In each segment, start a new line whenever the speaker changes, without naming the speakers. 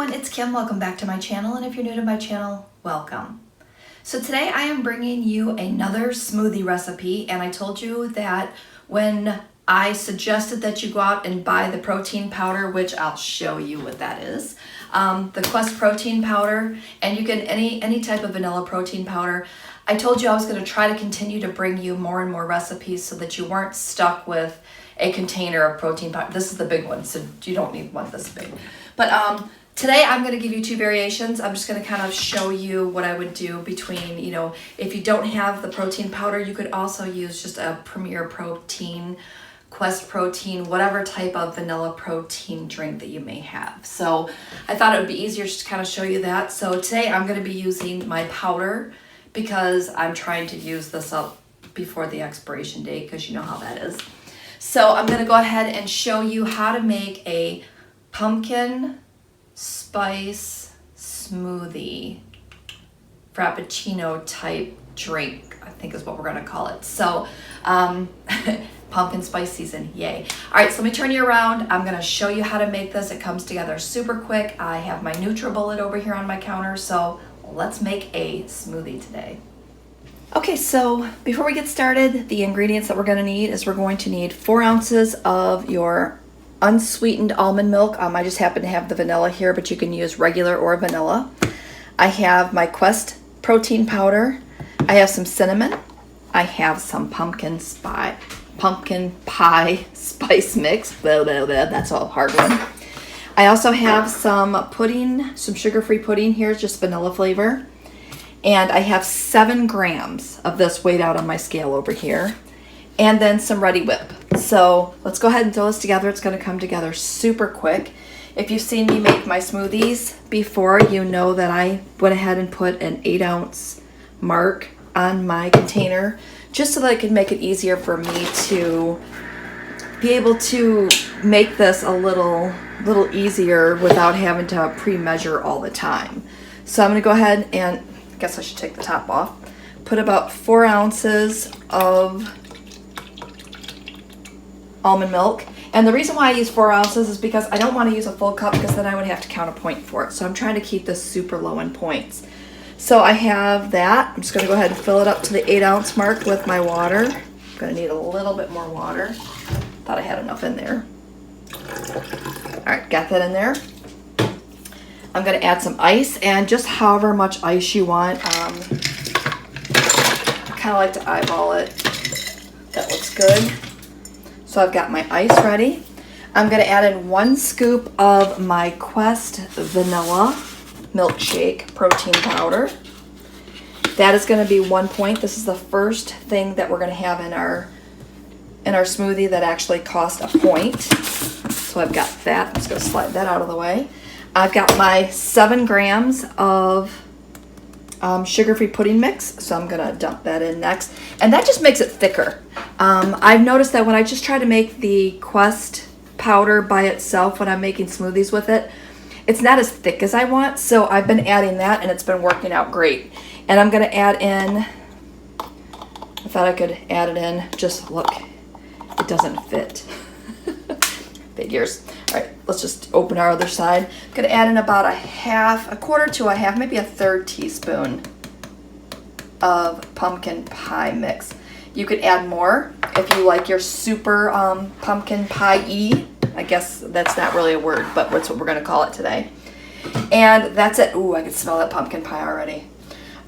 everyone, it's Kim. Welcome back to my channel, and if you're new to my channel, welcome. So today I am bringing you another smoothie recipe, and I told you that when I suggested that you go out and buy the protein powder, which I'll show you what that is, the Quest protein powder, and you get any type of vanilla protein powder. I told you I was going to try to continue to bring you more and more recipes so that you weren't stuck with a container of protein powder. This is the big one, so you don't need one this big. But today I'm going to give you two variations. I'm just going to kind of show you what I would do between, if you don't have the protein powder, you could also use just a Premier Protein, Quest Protein, whatever type of vanilla protein drink that you may have. So I thought it would be easier just to kind of show you that. So today I'm going to be using my powder because I'm trying to use this up before the expiration date, because you know how that is. So I'm going to go ahead and show you how to make a pumpkin spice smoothie frappuccino type drink, I think is what we're going to call it. So pumpkin spice season, yay. All right, so let me turn you around. I'm going to show you how to make this. It comes together super quick. I have my NutriBullet over here on my counter, so let's make a smoothie today. Okay, so before we get started, the ingredients that we're going to need is we're going to need 4 ounces of your unsweetened almond milk. I just happen to have the vanilla here, but you can use regular or vanilla. I have my Quest protein powder. I have some cinnamon. I have some pumpkin pie spice mix. Blah, blah, blah. That's all hard one. I also have some pudding, some sugar-free pudding here, just vanilla flavor. And I have 7 grams of this weighed out on my scale over here. And then some Ready Whip. So let's go ahead and throw this together. It's going to come together super quick. If you've seen me make my smoothies before, you know that I went ahead and put an 8-ounce mark on my container just so that I could make it easier for me to be able to make this a little easier without having to pre-measure all the time. So I'm going to go ahead and, I guess I should take the top off, put about 4 ounces of almond milk. And the reason why I use 4 ounces is because I don't want to use a full cup, because then I would have to count a point for it. So I'm trying to keep this super low in points. So I have that. I'm just going to go ahead and fill it up to the 8-ounce mark with my water. I'm going to need a little bit more water. Thought I had enough in there. All right, got that in there. I'm going to add some ice, and just however much ice you want. I kind of like to eyeball it. That looks good. So I've got my ice ready. I'm going to add in 1 scoop of my Quest vanilla milkshake protein powder. That is going to be 1 point. This is the first thing that we're going to have in our smoothie that actually cost a point. So I've got that. I'm just going to slide that out of the way. I've got my 7 grams of sugar-free pudding mix, so I'm going to dump that in next. And that just makes it thicker. I've noticed that when I just try to make the Quest powder by itself when I'm making smoothies with it, it's not as thick as I want, so I've been adding that, and it's been working out great. And I'm going to add in, I thought I could add it in, just look, it doesn't fit. Figures. All right, let's just open our other side. I'm going to add in about a quarter to a half, maybe a 1/3 teaspoon of pumpkin pie mix. You could add more if you like your super pumpkin pie-y. I guess that's not really a word, but that's what we're going to call it today. And that's it. Ooh, I can smell that pumpkin pie already.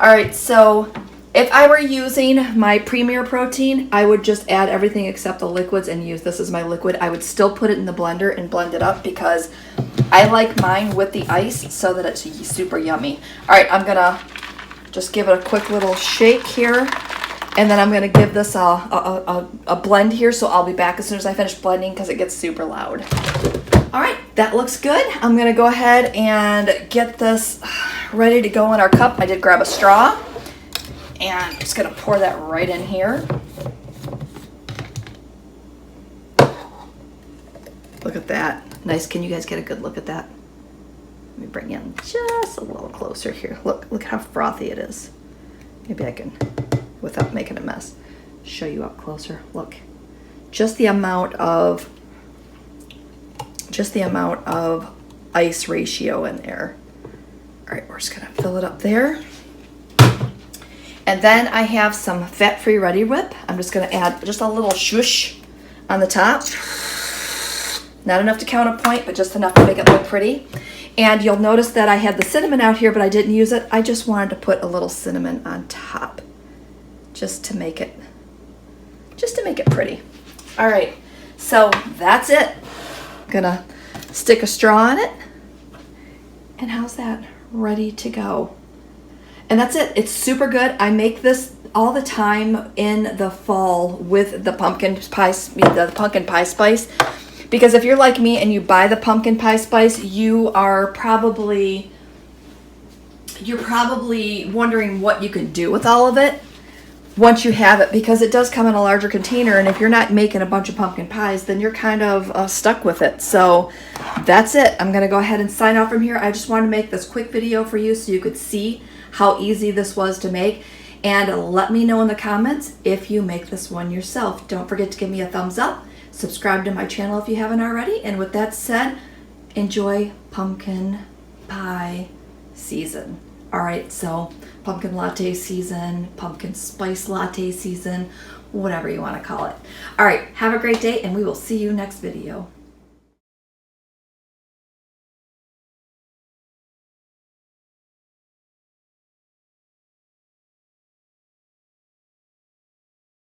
All right, so if I were using my Premier Protein, I would just add everything except the liquids and use this as my liquid. I would still put it in the blender and blend it up because I like mine with the ice so that it's super yummy. All right, I'm going to just give it a quick little shake here. And then I'm going to give this a blend here, so I'll be back as soon as I finish blending because it gets super loud. All right, that looks good. I'm going to go ahead and get this ready to go in our cup. I did grab a straw, and I'm just going to pour that right in here. Look at that. Nice. Can you guys get a good look at that? Let me bring in just a little closer here. Look how frothy it is. Maybe I can, without making a mess, show you up closer. Look, just the amount of ice ratio in there. All right, we're just gonna fill it up there. And then I have some fat-free Ready Whip. I'm just gonna add just a little swoosh on the top. Not enough to count a point, but just enough to make it look pretty. And you'll notice that I had the cinnamon out here, but I didn't use it. I just wanted to put a little cinnamon on top, just to make it pretty. All right, so that's it. I'm gonna stick a straw on it. And how's that? Ready to go. And that's it. It's super good. I make this all the time in the fall with the pumpkin pie spice. Because if you're like me and you buy the pumpkin pie spice, you're probably wondering what you can do with all of it once you have it, because it does come in a larger container, and if you're not making a bunch of pumpkin pies, then you're kind of stuck with it. So that's it. I'm gonna go ahead and sign off from here. I just wanted to make this quick video for you so you could see how easy this was to make, and let me know in the comments if you make this one yourself. Don't forget to give me a thumbs up, subscribe to my channel if you haven't already, and with that said, enjoy pumpkin pie season. All right, so pumpkin latte season, pumpkin spice latte season, whatever you want to call it. All right, have a great day, and we will see you next video.